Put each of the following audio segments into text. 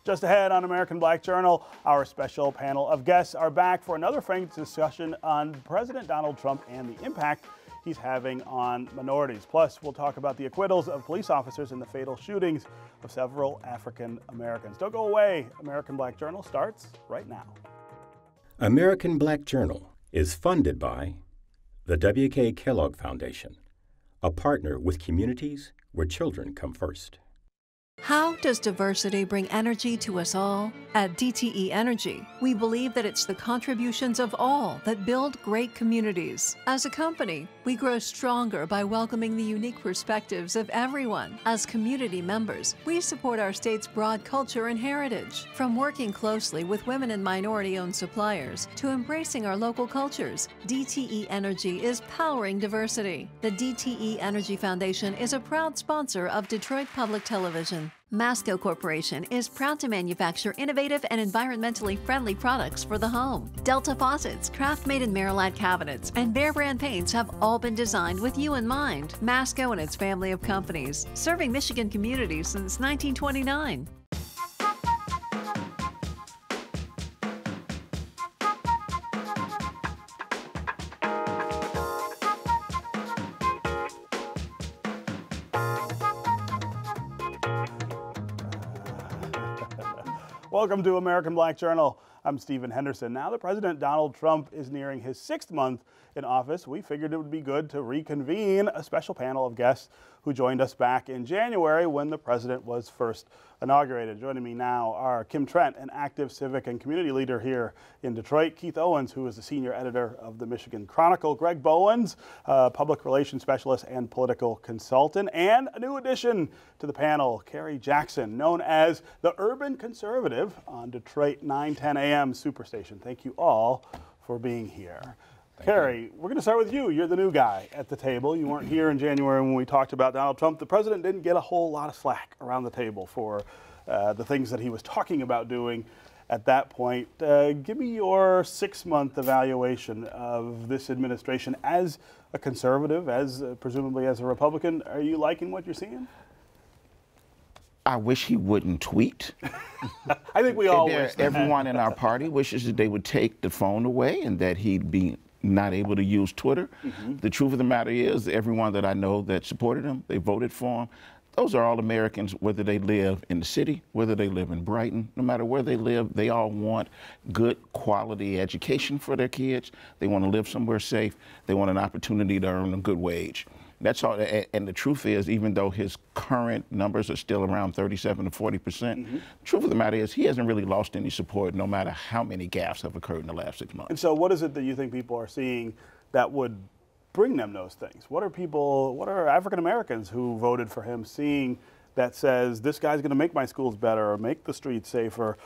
Just ahead on American Black Journal, our special panel of guests are back for another frank discussion on President Donald Trump and the impact he's having on minorities. Plus, we'll talk about the acquittals of police officers in the fatal shootings of several African Americans. Don't go away. American Black Journal starts right now. American Black Journal is funded by the W.K. Kellogg Foundation, a partner with communities where children come first. How does diversity bring energy to us all? At DTE Energy, we believe that it's the contributions of all that build great communities. As a company, we grow stronger by welcoming the unique perspectives of everyone. As community members, we support our state's broad culture and heritage. From working closely with women and minority-owned suppliers to embracing our local cultures, DTE Energy is powering diversity. The DTE Energy Foundation is a proud sponsor of Detroit Public Television. Masco Corporation is proud to manufacture innovative and environmentally friendly products for the home. Delta faucets, craft-made in Merillat cabinets, and Behr brand paints have all been designed with you in mind. Masco and its family of companies, serving Michigan communities since 1929. Welcome to American Black Journal. I'm Stephen Henderson. Now that President Donald Trump is nearing his 6th month in office, we figured it would be good to reconvene a special panel of guests who joined us back in January when the president was first inaugurated. Joining me now are Kim Trent, an active civic and community leader here in Detroit, Keith Owens, who is the senior editor of the Michigan Chronicle, Greg Bowens, public relations specialist and political consultant, and a new addition to the panel, Carrie Jackson, known as the Urban Conservative on Detroit 910 AM Superstation. Thank you all for being here. Carrie, we're going to start with you. You're the new guy at the table. You weren't here in January when we talked about Donald Trump. The president didn't get a whole lot of slack around the table for the things that he was talking about doing at that point. Give me your 6-month evaluation of this administration as a conservative, as presumably as a Republican. Are you liking what you're seeing? I wish he wouldn't tweet. I think we all wish that. Everyone in our party wishes that they would take the phone away and that he'd be not able to use Twitter. The truth of the matter is, everyone that I know that supported him, they voted for him. Those are all Americans, whether they live in the city, whether they live in Brighton, no matter where they live, they all want good quality education for their kids. They want to live somewhere safe. They want an opportunity to earn a good wage. That's all, and the truth is, even though his current numbers are still around 37 to 40%, the truth of the matter is he hasn't really lost any support no matter how many gaffes have occurred in the last 6 months. And so what is it that you think people are seeing that would bring them those things? What are African Americans who voted for him seeing that says, this guy's going to make my schools better or make the streets safer?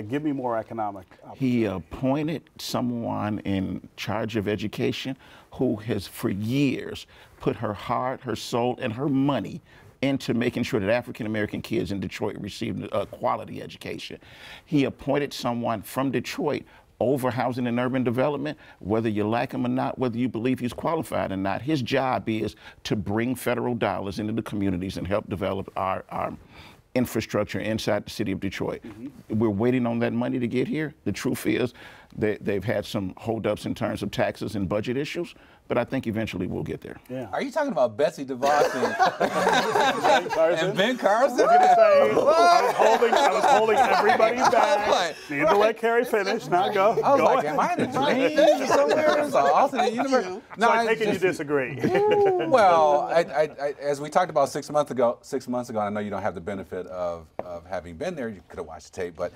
Give me more economic opportunity. He appointed someone in charge of education who has for years put her heart, her soul, and her money into making sure that African American kids in Detroit receive a quality education. He appointed someone from Detroit over housing and urban development, whether you like him or not, whether you believe he's qualified or not. His job is to bring federal dollars into the communities and help develop our infrastructure inside the city of Detroit. We're waiting on that money to get here. The truth is they've had some holdups in terms of taxes and budget issues, but I think eventually we'll get there. Yeah. Are you talking about Betsy DeVos and Ben Carson? I was holding everybody back. Need to let Carrie finish. Now go. I was go like, ahead. am I in a dream somewhere? It's an alternate universe. No, I take it you disagree. Well, as we talked about 6 months ago, I know you don't have the benefit of having been there. You could have watched the tape, but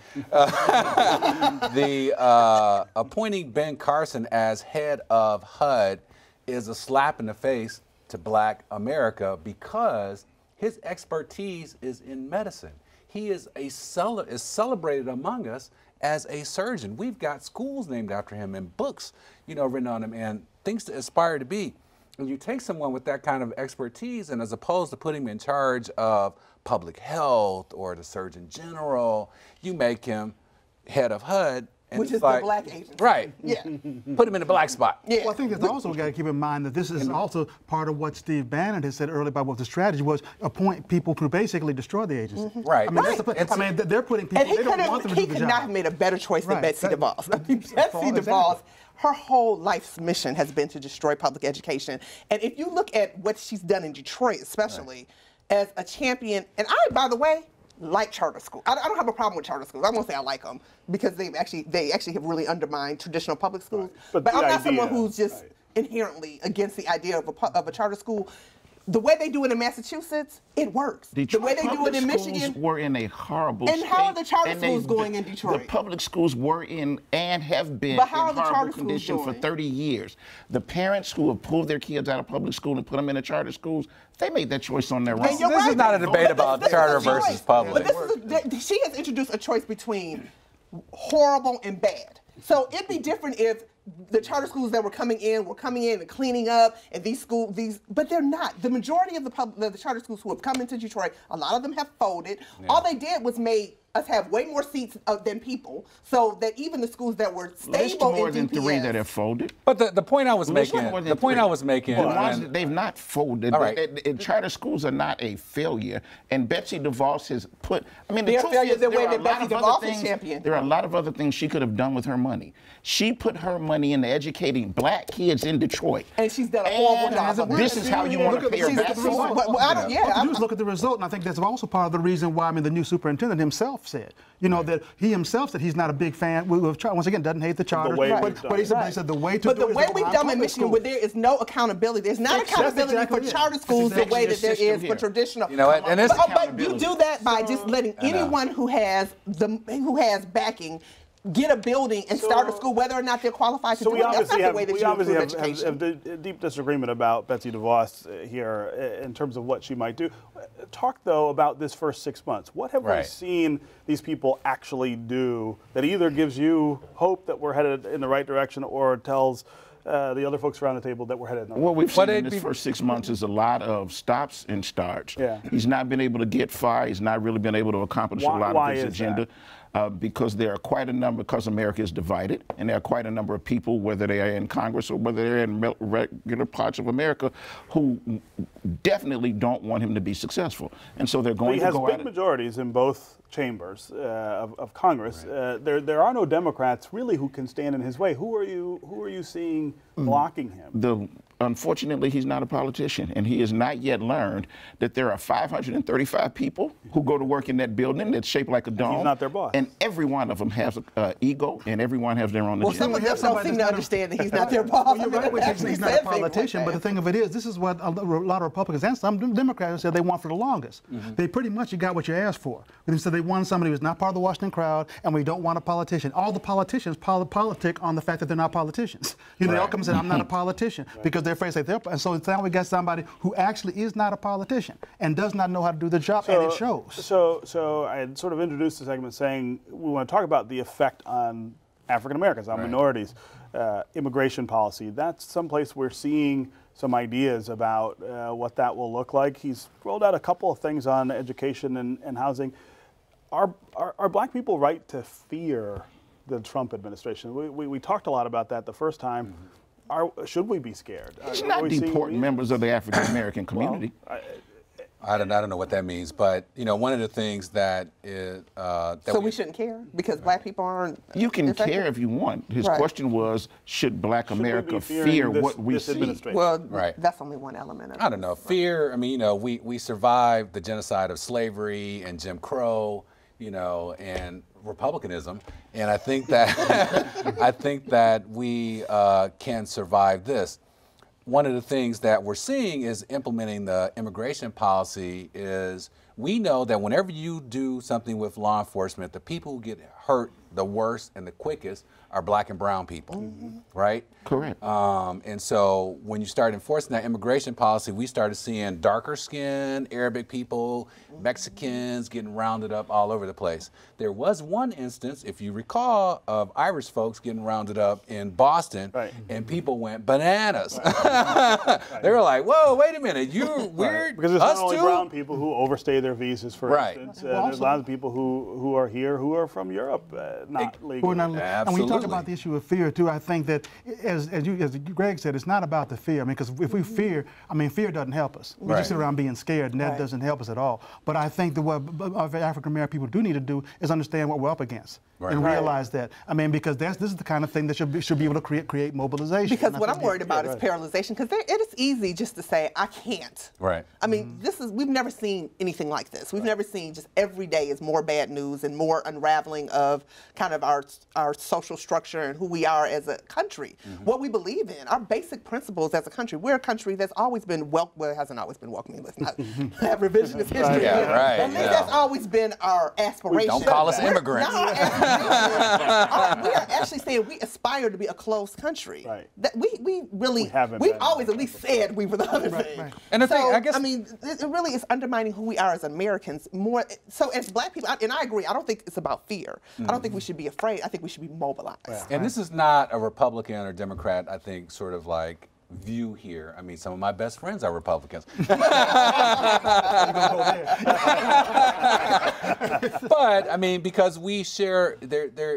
appointing Ben Carson as head of HUD is a slap in the face to Black America because his expertise is in medicine. He is celebrated among us as a surgeon. We've got schools named after him and books, written on him and things to aspire to be. And you take someone with that kind of expertise, and as opposed to putting him in charge of public health or the Surgeon General, you make him head of HUD, And Which it's is like, the black agency. Right. Yeah. Put him in the black spot. Yeah. Well, I think that's also got to keep in mind that this is also part of what Steve Bannon has said earlier about what the strategy was: appoint people to basically destroy the agency. Right. I mean, that's the, I mean, they're putting people. And he They don't want them to do the could job. not have made a better choice than Right. Betsy That- DeVos. I mean, that's all, Betsy exactly. DeVos, her whole life's mission has been to destroy public education. And if you look at what she's done in Detroit, especially, as a champion, and I, by the way, like charter schools. I don't have a problem with charter schools. I won't say I like them because they actually have really undermined traditional public schools. But But the I'm not idea, someone who's just inherently against the idea of a charter school. The way they do it in Massachusetts, it works. The way they do public it in schools Michigan. were in a horrible And state. how are the charter and schools going in Detroit? The public schools were in and have been But how are in the charter horrible schools condition for doing? 30 years. The parents who have pulled their kids out of public school and put them in the charter schools, they made that choice on their own. And you're This is right. not a debate But about this is charter a choice. versus public. But she has introduced a choice between horrible and bad. So it'd be different if the charter schools that were coming in and cleaning up, and but they're not. The majority of the charter schools who have come into Detroit, a lot of them have folded. Yeah. All they did was made us have way more seats than people, so that even the schools that were stable more in than DPS, 3 that have folded. But the point I was List making, more than the point 3. I was making, The ones and- that they've not folded. All right. Charter schools are not a failure, and Betsy DeVos has put. I mean, the They're truth failures is, the there way are a that lot Betsy of DeVos other is things. champion. There are a lot of other things she could have done with her money. She put her money into educating black kids in Detroit, and she's done a horrible job of This it. is how you want to pay her back for it. Well, I don't, What to do is look at the result, and I think that's also part of the reason why, I mean, the new superintendent himself said, you know, that he himself said he's not a big fan, once again, doesn't hate the charter. way But he said the way to But do the it is way to we've allow done in public Michigan, schools. where there is no accountability, there's not That's accountability exactly for it. charter That's schools the exactly way the that there system is here. for traditional. You know what, and this- but you do that by just letting anyone who has backing get a building and start a school, whether or not they're qualified to So do we it. That's obviously not have, the way that we you obviously improve have, education. have a deep disagreement about Betsy DeVos here in terms of what she might do. Talk, though, about this first 6 months. What have we Right. seen these people actually do that either gives you hope that we're headed in the right direction or tells the other folks around the table that we're headed in the right What we've But seen in it'd this be- first 6 months is a lot of stops and starts. Yeah. He's not been able to get far. He's not really been able to accomplish a lot Why of his is agenda. that? Because there are quite a number, because America is divided, and there are quite a number of people, whether they are in Congress or whether they're in regular parts of America, who definitely don't want him to be successful. And so they're Well, going he to has go big at it. majorities in both chambers of Congress. There are no Democrats really who can stand in his way. Who are you seeing blocking him? Unfortunately, he's not a politician, and he has not yet learned that there are 535 people who go to work in that building that's shaped like a dome. he's not their boss. And every one of them has an ego, and everyone has their own Well, agenda. some of we have them don't somebody seem that's to not a- understand that he's not their boss. Well, you're right, I mean, he's not a said things like politician, but the that. thing of it is, this is what a lot of Republicans and some Democrats have said they want for the longest. They pretty much got what you asked for. They said they want somebody who's not part of the Washington crowd, and we don't want a politician. All the politicians politic on the fact that they're not politicians. You know, they all come and say, I'm not a politician, because they're afraid to say they're, and so now we got somebody who actually is not a politician and does not know how to do the job, and it shows. So I had sort of introduced the segment saying we want to talk about the effect on African Americans, on minorities, immigration policy. That's someplace we're seeing some ideas about what that will look like. He's rolled out a couple of things on education and housing. Are black people right to fear the Trump administration? We talked a lot about that the first time. Should we be scared? He's Are not we seeing deporting members of the African American community. I don't know what that means, but you know, one of the things that is So we shouldn't care because black people aren't. You can affected? care if you want. His Right. question was, should black Should we be America fearing fear this- what we this see? administration? Well, Right. that's only one element of it. I don't know. Fear, I mean, you know, we survived the genocide of slavery and Jim Crow, you know, and republicanism. And I think that we can survive this. One of the things that we're seeing is implementing the immigration policy is we know that whenever you do something with law enforcement, the people who get hurt the worst and the quickest are black and brown people, right? Correct. And so when you start enforcing that immigration policy, we started seeing darker skinned Arabic people, Mexicans getting rounded up all over the place. There was one instance, if you recall, of Irish folks getting rounded up in Boston, and people went bananas. They were like, "Whoa, wait a minute, we're Because it's us not only too?" brown people who overstay their their visas, for Right. instance. Well, There's a lot of people who are here who are from Europe, not legally. And when you talk Absolutely. about the issue of fear too, I think that as Greg said, it's not about the fear. I mean, because if we fear, I mean, fear doesn't help us. We just sit around being scared, and that doesn't help us at all. But I think that what African American people do need to do is understand what we're up against and realize that. I mean, because this is the kind of thing that should be able to create mobilization. Because what I'm worried about is paralyzation. Because it is easy just to say I can't. Right. I mean, we've never seen anything like this. We've never seen just every day is more bad news and more unraveling of kind of our social structure and who we are as a country, what we believe in, our basic principles as a country. We're a country that's always been well, it hasn't always been welcoming. Let's not have revisionist history. At least that's always been our aspiration. Don't call us immigrants. We are actually saying we aspire to be a closed country. Right. That we've haven't always at least said we were the other thing. Right. And the thing, I guess, I mean, it really is undermining who we are as Americans more. So as Black people, and I agree, I don't think it's about fear. I don't think we should be afraid. I think we should be mobilized. and this is not a Republican or Democrat, I think, sort of like view here. I mean, some of my best friends are Republicans. But I mean, because we share,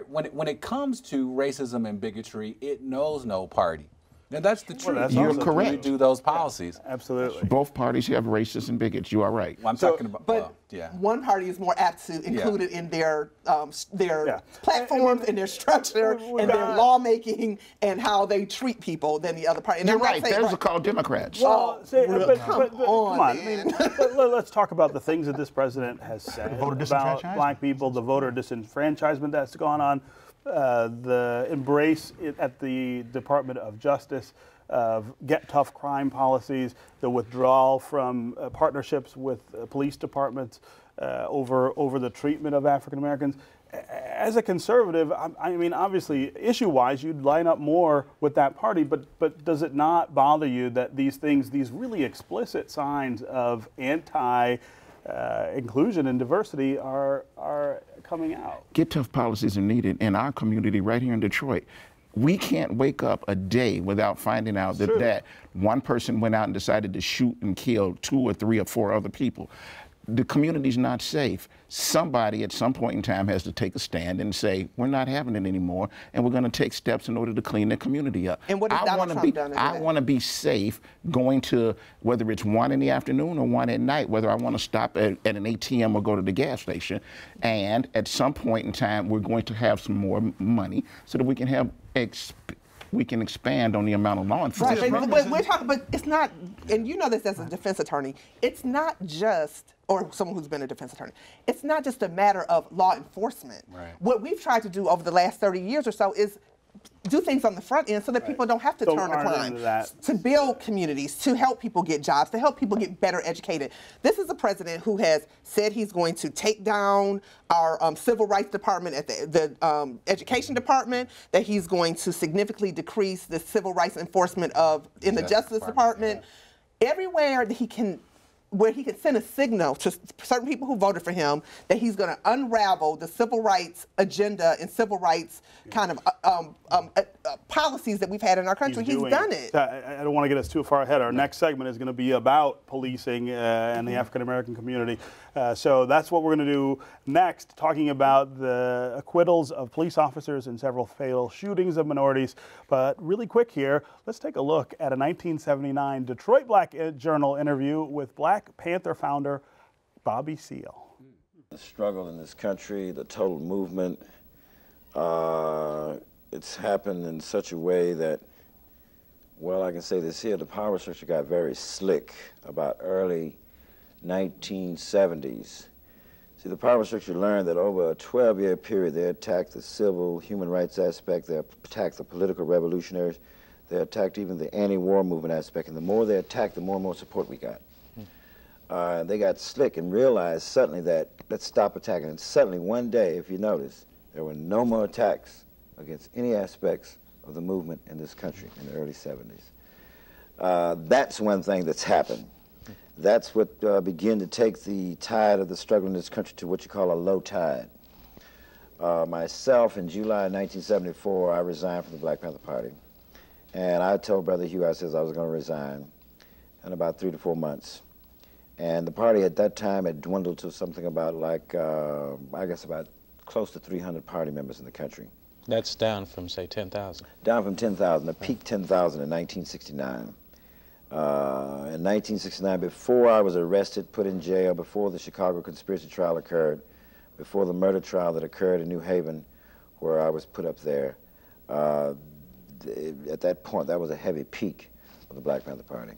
when it comes to racism and bigotry, it knows no party. And that's the truth. that's You're also correct. We do those policies. Absolutely. Both parties have racists and bigots. You are right. Well, I'm talking about, But yeah. one party is more apt to include it in their platforms and their structure and their lawmaking and how they treat people than the other party. And You're I'm not right. saying- Those are called Democrats. Well, come on, I mean, let's talk about the things that this president has said Voter about disenfranchisement. Black people, the voter disenfranchisement that's gone on, the embrace at the Department of Justice of get tough crime policies, the withdrawal from partnerships with police departments over the treatment of African Americans. As a conservative, I mean, obviously, issue-wise, you'd line up more with that party, but does it not bother you that these things, these really explicit signs of inclusion and diversity are coming out? Get tough policies are needed in our community right here in Detroit. We can't wake up a day without finding out that one person went out and decided to shoot and kill 2 or 3 or 4 other people. The community's not safe. Somebody at some point in time has to take a stand and say, we're not having it anymore, and we're going to take steps in order to clean the community up. And what has Donald Trump done? I want to be safe going to, whether it's 1 in the afternoon or 1 at night, whether I want to stop at an ATM or go to the gas station. And at some point in time, we're going to have some more money so that we can have we can expand on the amount of law enforcement. Right, but we're talking, but it's not, and you know this as a defense attorney, it's not just, or someone who's been a defense attorney, it's not just a matter of law enforcement. Right. What we've tried to do over the last 30 years or so is do things on the front end so that people don't have to turn to crime, to build communities, to help people get jobs, to help people get better educated. This is a president who has said he's going to take down our civil rights department at the education department, that he's going to significantly decrease the civil rights enforcement in the Justice Department. Everywhere that he can, where he can send a signal to certain people who voted for him that he's going to unravel the civil rights agenda and civil rights kind of policies that we've had in our country. He's done it. I don't want to get us too far ahead. Our next segment is going to be about policing and the African American community. So that's what we're going to do next, talking about the acquittals of police officers in several fatal shootings of minorities. But really quick here, let's take a look at a 1979 Detroit Black Journal interview with Black Panther founder Bobby Seale. The struggle in this country, the total movement, it's happened in such a way that, well, I can say this here, the power structure got very slick about early 1970s. See, the power structure learned that over a 12-year period, they attacked the civil human rights aspect, they attacked the political revolutionaries, they attacked even the anti-war movement aspect, and the more they attacked, the more and more support we got. They got slick and realized suddenly that, let's stop attacking. And suddenly one day, if you notice, there were no more attacks against any aspects of the movement in this country in the early 70s. That's one thing that's happened. That's what began to take the tide of the struggle in this country to what you call a low tide. Myself, in July 1974, I resigned from the Black Panther Party. And I told Brother Hugh, I said I was going to resign in about 3 to 4 months. And the party at that time had dwindled to something about like, I guess about close to 300 party members in the country. That's down from, say, 10,000. Down from 10,000. It peaked 10,000 in 1969. In 1969, before I was arrested, put in jail, before the Chicago conspiracy trial occurred, before the murder trial that occurred in New Haven, where I was put up there, at that point, that was a heavy peak of the Black Panther Party.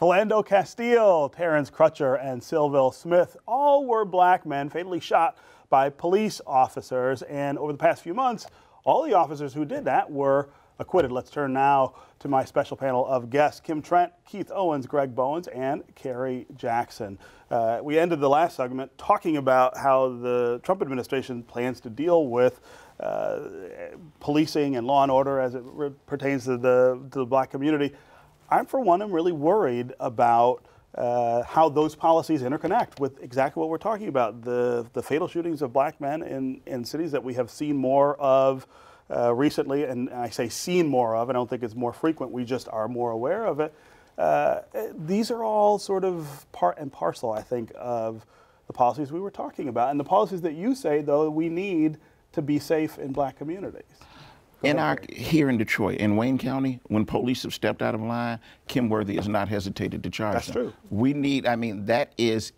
Philando Castile, Terrence Crutcher, and Sylville Smith all were black men fatally shot by police officers. And over the past few months, all the officers who did that were acquitted. Let's turn now to my special panel of guests, Kim Trent, Keith Owens, Greg Bowens, and Kerry Jackson. We ended the last segment talking about how the Trump administration plans to deal with policing and law and order as it pertains to the black community. I, for one, am really worried about how those policies interconnect with exactly what we're talking about, the fatal shootings of black men in cities that we have seen more of recently. And I say seen more of, I don't think it's more frequent, we just are more aware of it. These are all sort of part and parcel, I think, of the policies we were talking about, and the policies that you say, though, we need to be safe in black communities. Here in Detroit, in Wayne County, when police have stepped out of line, Kim Worthy has not hesitated to charge them. That's true. We need, I mean, that is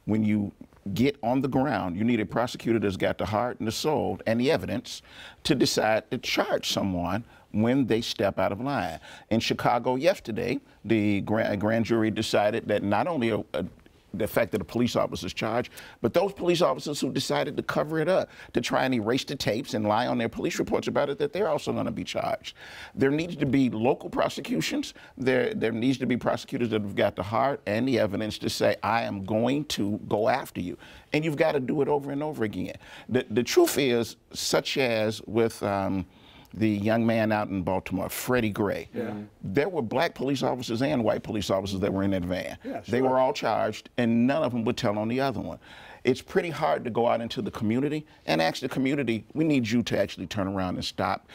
when you get on the ground, you need a prosecutor that's got the heart and the soul and the evidence to decide to charge someone when they step out of line. In Chicago yesterday, the grand jury decided that not only the fact that a police officer is charged, but those police officers who decided to cover it up, to try and erase the tapes and lie on their police reports about it, that they're also going to be charged. There needs to be local prosecutions. There needs to be prosecutors that have got the heart and the evidence to say, I am going to go after you. And you've got to do it over and over again. The truth is, such as with the young man out in Baltimore, Freddie Gray. Yeah. There were black police officers and white police officers that were in that van. Yeah, sure. They were all charged, and none of them would tell on the other one. It's pretty hard to go out into the community and ask the community, we need you to actually turn around and stop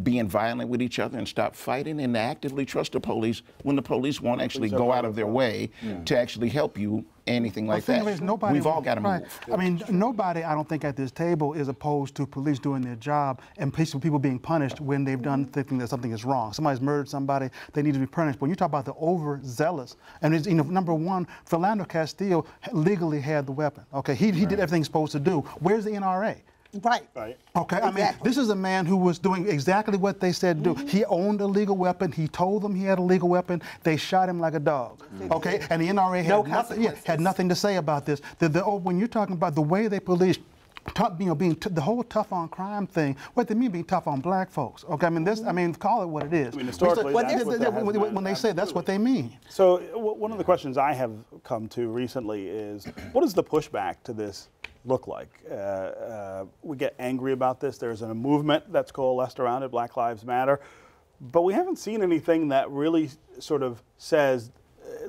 being violent with each other and stop fighting and actively trust the police when the police won't actually go out of their way to actually help you, anything like that. We've all got to move. I mean, nobody, I don't think, at this table is opposed to police doing their job and people being punished when they've done thinking that something is wrong. Somebody's murdered somebody, they need to be punished. But when you talk about the overzealous, and it's, number one, Philando Castile legally had the weapon. Okay, he did everything he's supposed to do. Where's the NRA? Right. Okay, exactly. I mean, this is a man who was doing exactly what they said to do. He owned a legal weapon. He told them he had a legal weapon. They shot him like a dog. Okay, and the NRA had nothing to say about this. When you're talking about the way they police, the whole tough on crime thing, what they mean being tough on black folks. Okay, I mean, call it what it is. I mean, historically, when they say that's what they mean. So one of the questions I have come to recently is, what is the pushback to this look like? We get angry about this. There's a movement that's coalesced around it, Black Lives Matter, but we haven't seen anything that really sort of says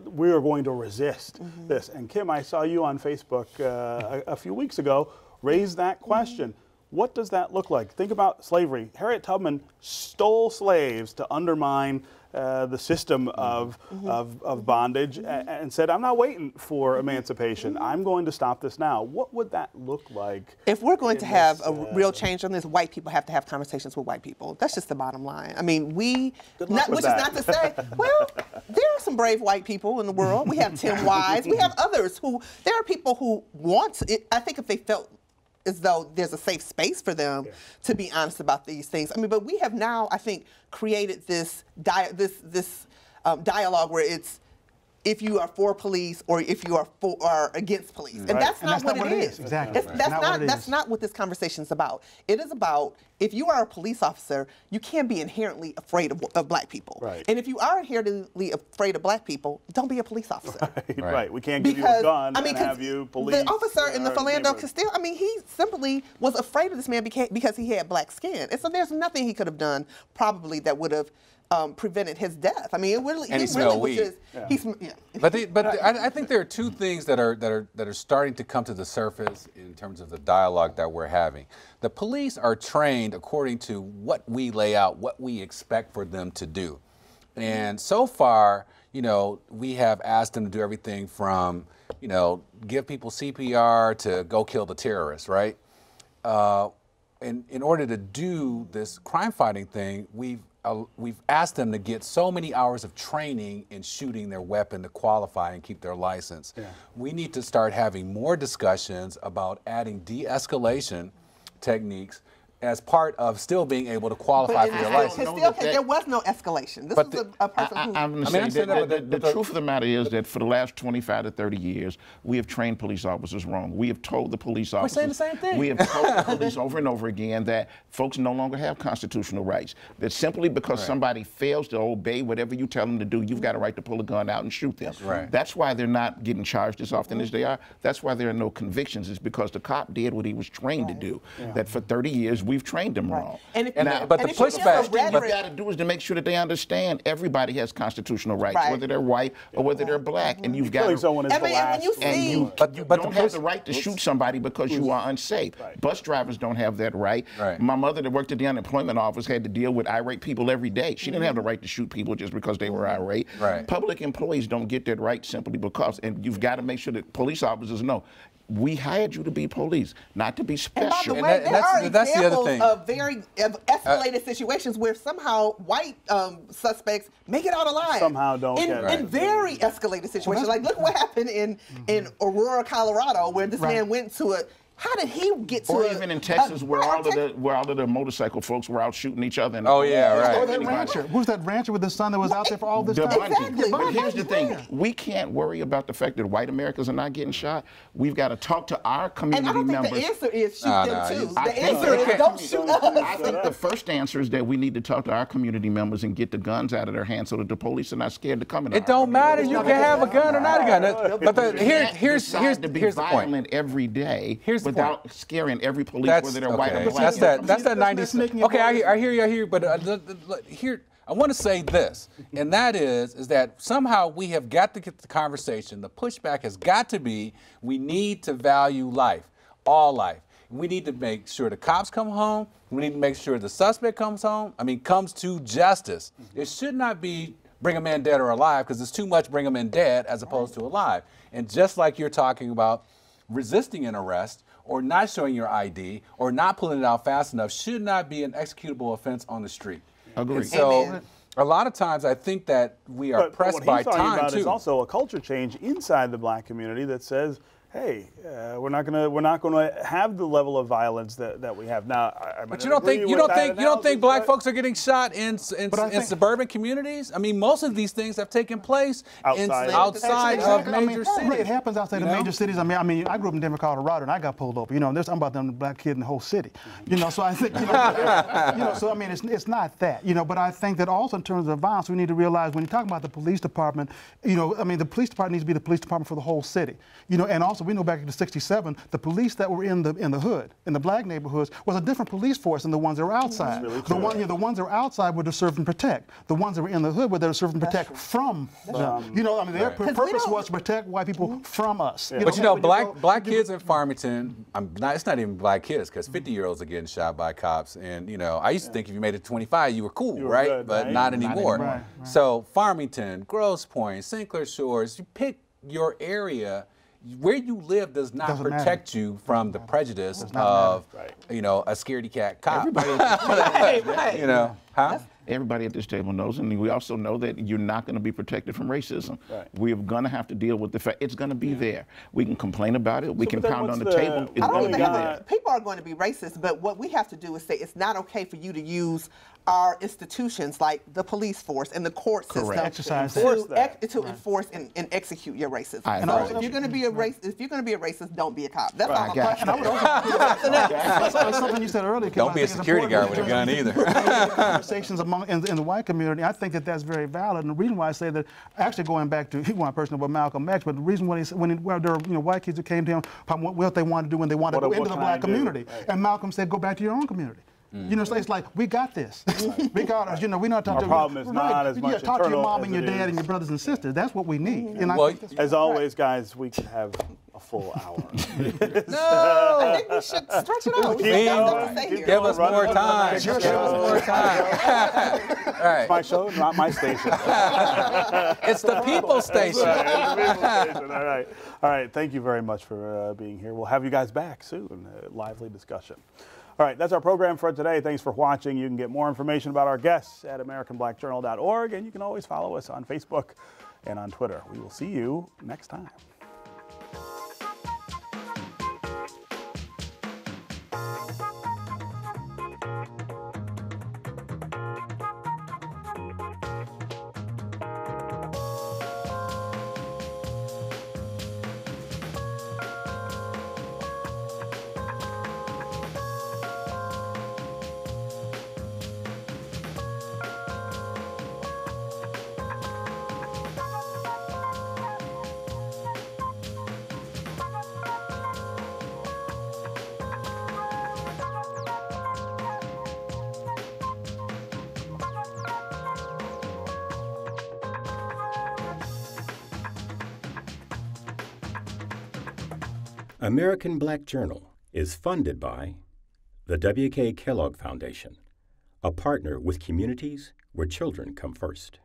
we are going to resist this. And Kim, I saw you on Facebook a few weeks ago raise that question. What does that look like? Think about slavery. Harriet Tubman stole slaves to undermine the system of bondage and said, I'm not waiting for emancipation. I'm going to stop this now. What would that look like? If we're going to have a real change on this, white people have to have conversations with white people. That's just the bottom line. I mean, which is not to say, well, there are some brave white people in the world. We have Tim Wise. We have others there are people who want it. I think if they felt as though there's a safe space for them to be honest about these things. I mean, but we have now, I think, created this dialogue where it's if you are for police or if you are against police. And that's not what it is. Exactly. That's not what this conversation is about. It is about, if you are a police officer, you can't be inherently afraid of black people. Right. And if you are inherently afraid of black people, don't be a police officer. Right. We can't give you a gun and have you police. The officer in the Philando Castile, I mean, he simply was afraid of this man because he had black skin. And so there's nothing he could have done probably that would have prevented his death. I mean, he smelled weed. But I think there are two things that are starting to come to the surface in terms of the dialogue that we're having. The police are trained according to what we lay out, what we expect for them to do. And so far, you know, we have asked them to do everything from, you know, give people CPR to go kill the terrorists, right? And in order to do this crime fighting thing, we've asked them to get so many hours of training in shooting their weapon to qualify and keep their license. Yeah. We need to start having more discussions about adding de-escalation techniques as part of still being able to qualify for your license. There was no escalation. This was a person who... I'm going to say that the truth of the matter is that for the last 25 to 30 years, we have trained police officers wrong. We have told the police officers... We're saying the same thing. We have told the police over and over again that folks no longer have constitutional rights. That simply because somebody fails to obey whatever you tell them to do, you've got a right to pull a gun out and shoot them. That's why they're not getting charged as often as they are. That's why there are no convictions. It's because the cop did what he was trained to do. That for 30 years, we've trained them wrong. But the pushback, what you got to do is to make sure that they understand everybody has constitutional rights, whether they're white or whether they're black, and you've got to. You don't have the right to shoot somebody because you are unsafe. Bus drivers don't have that right. My mother that worked at the unemployment office had to deal with irate people every day. She didn't have the right to shoot people just because they were irate. Public employees don't get that right simply because, and you've got to make sure that police officers know, we hired you to be police, not to be special. And by the way, there are examples of very escalated situations where somehow white suspects make it out alive. Somehow don't get in very escalated situations. Like, look what happened in Aurora, Colorado, where this man went to a... How did he get to? Or even in Texas, where all of the motorcycle folks were out shooting each other. Oh yeah, right. Or that rancher. Who's that rancher with the son that was out there for all this time? Exactly. But here's the thing: we can't worry about the fact that white Americans are not getting shot. We've got to talk to our community members. And I don't think the answer is shoot them too. The answer is don't shoot us. I think the first answer is that we need to talk to our community members and get the guns out of their hands so that the police are not scared to come in. It don't matter. You can have a gun or not a gun. But here's the point. Every day without scaring every police, whether they're white or black. That's that 90s. Okay, I hear you. But here, I want to say this, and that is that somehow we have got to get the conversation. The pushback has got to be: we need to value life, all life. We need to make sure the cops come home. We need to make sure the suspect comes home. Comes to justice. It should not be bring a man dead or alive, because it's too much bring him in dead as opposed to alive. And just like you're talking about resisting an arrest, or not showing your ID, or not pulling it out fast enough should not be an executable offense on the street. Agreed. So a lot of times I think that we are pressed by time too. What he's talking about is also a culture change inside the black community that says, hey, we're not gonna have the level of violence that we have now. But you don't think black folks are getting shot in suburban communities? Most of these things have taken place outside of major cities. It happens outside of major cities. I grew up in Denver, Colorado, and I got pulled over. I'm about the black kid in the whole city. So I think, it's not that. But I think that also in terms of violence, we need to realize when you talk about the police department, the police department needs to be the police department for the whole city. And also we know back in '67, the police that were in the hood, in the black neighborhoods, was a different police force than the ones that were outside. Really the ones that were outside were to serve and protect. The ones that were in the hood were there to serve and protect from them. Their purpose was to protect white people from us. But black kids in Farmington, it's not even black kids, because 50-year-olds are getting shot by cops. And I used to think if you made it to 25, you were cool, right? Good, but right? Not anymore. Right. So Farmington, Grosse Pointe, St. Clair Shores, you pick your area. Where you live does not protect you from the prejudice of, a scaredy cat cop. Everybody at this table knows, and we also know that you're not going to be protected from racism. We're going to have to deal with the fact it's going to be there. We can complain about it. We can pound on the table. It's going to be there. People are going to be racist, but what we have to do is say it's not okay for you to use our institutions like the police force and the court system to enforce and execute your racism. And also, if you're going to be a racist, don't be a cop. That's all. That's something you said earlier. Don't be a security guard with a gun either. Conversations in the white community, I think that's very valid. And the reason why I say that, actually going back to one person about Malcolm X, but the reason why there were white kids that came to him about what they wanted to do when they wanted to go into the black community, and Malcolm said, go back to your own community. So it's like, we got this. We got us. We're not talking to problem is not as much talk to your mom and your as it dad is. and your brothers and sisters. That's what we need. And as always, guys, we could have a full hour. No, I think we should stretch it out. We Keep got going. stuff to say Keep here. Give us more time. It's Give your us show. more time. All right. It's my show, not my station. It's the People Station. All right. All right. Thank you very much for being here. We'll have you guys back soon. Lively discussion. All right. That's our program for today. Thanks for watching. You can get more information about our guests at AmericanBlackJournal.org, and you can always follow us on Facebook and on Twitter. We will see you next time. American Black Journal is funded by the W.K. Kellogg Foundation, a partner with communities where children come first.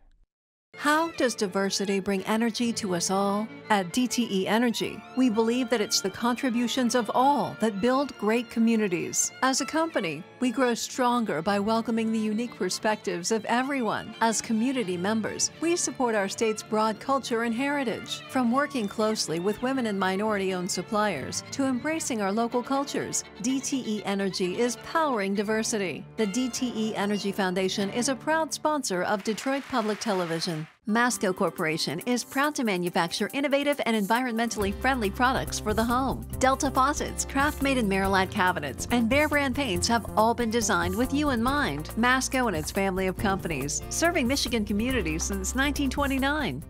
How does diversity bring energy to us all? At DTE Energy, we believe that it's the contributions of all that build great communities. As a company, we grow stronger by welcoming the unique perspectives of everyone. As community members, we support our state's broad culture and heritage. From working closely with women and minority-owned suppliers to embracing our local cultures, DTE Energy is powering diversity. The DTE Energy Foundation is a proud sponsor of Detroit Public Television. Masco Corporation is proud to manufacture innovative and environmentally friendly products for the home. Delta faucets, craft-made in Merillat cabinets, and Behr brand paints have all been designed with you in mind. Masco and its family of companies, serving Michigan communities since 1929.